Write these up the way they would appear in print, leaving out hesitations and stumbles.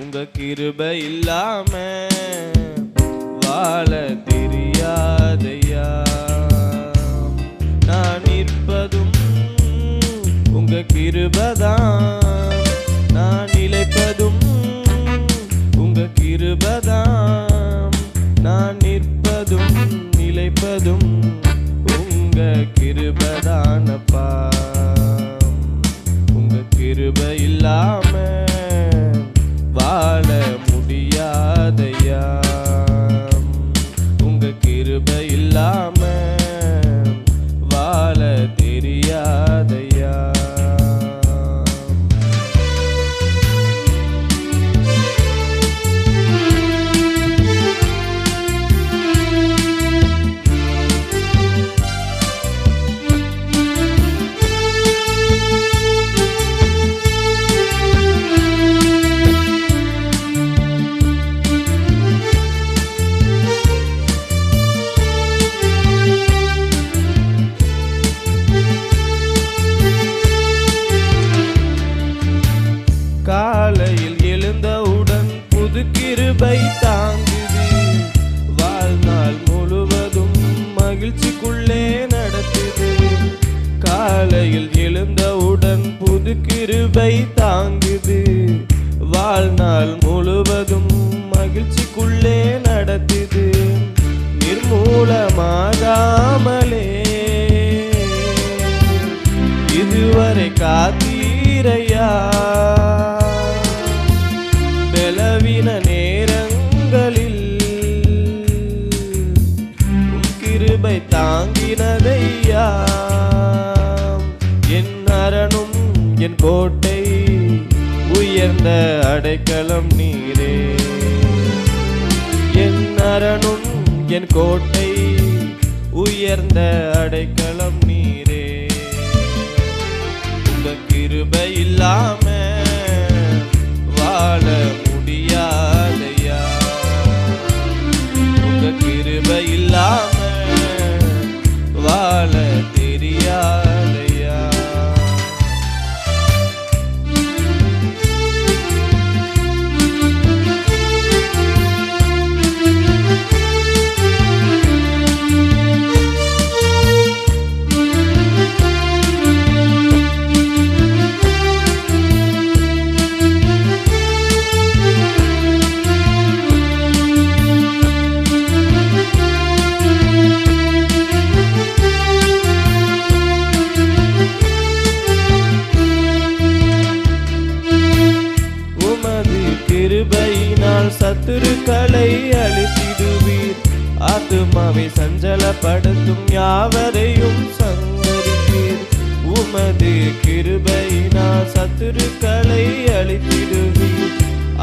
உங்க கிருபை இல்லாம வாழ தெரியாதையா. நான் நிற்பதும் உங்க கிருபைதான், நான் நிலைப்பதும் உங்க கிருபைதான், நான் நிற்பதும் நிலைப்பதும் உங்க கிருபைதானப்பா. உங்க கிருபை இல்லாம வாழ முடியாதையா. உங்க கிருபை இல்லாம வாழ தெரியாதையா. காலையில் எழுந்தவுடன் புது கிருபை தாங்குது, வாழ்நாள் முழுவதும் மகிழ்ச்சிக்குள்ளே நடத்துது. காலையில் எழுந்தவுடன் புது கிருபை தாங்குது, வாழ்நாள் முழுவதும் மகிழ்ச்சிக்குள்ளே நடத்துது. நிர்மூலமாகாமலே இதுவரை காத்தீரையா. பலவீன நேரங்களில் உன் கிருபை தாங்கினதையா. என் அரணும் என் கோட்டை, உயர்ந்த அடைக்கலம் நீரே. என் அரணும் என் கோட்டை, உயர்ந்த அடைக்கலம் நீரே. உங்க கிருபை இல்லாம வாழ முடியாதையா. உங்க கிருபை இல்லாம வாழ தெரியாதையா. கிருபையினால் சத்துருக்களை அழித்திடுவீர், ஆத்துமாவை சஞ்சலப்படுத்தும் யாவரையும் சங்கரிப்பீர். உமது கிருபையினால் சத்துருக்களை அழித்திடுவீர்,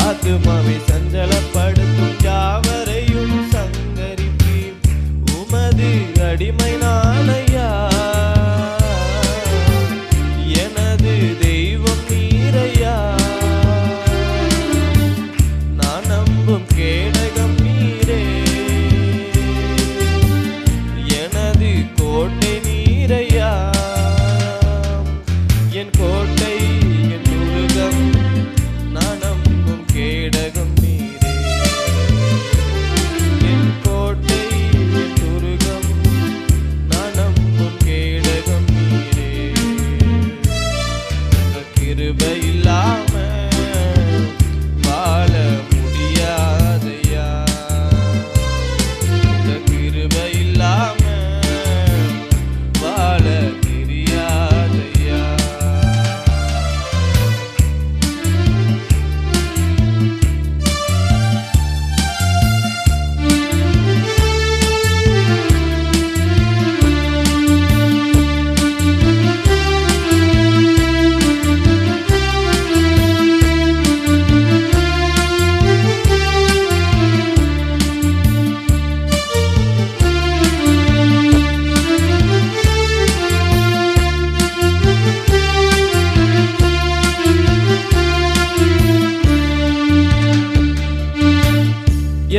ஆத்துமாவை சஞ்சலப்படுத்தும் யாவரையும் சங்கரிப்பீர். உமது அடிமை நானையா, எனது தெய்வம் நீரையா. கேடகம் நீரே, எனது கோட்டை நீரையா. என் கோட்டை என் துருகம், நான் நம்பும் கேடகம் நீரே. என் கோட்டை என் துருகம், நான் நம்பும் கேடகம் நீரே. உங்க கிருபை இல்லாம வாழ முடியாதையா. உங்க கிருபை இல்லாம வாழ தெரியாதையா.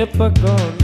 எப்பக்கம்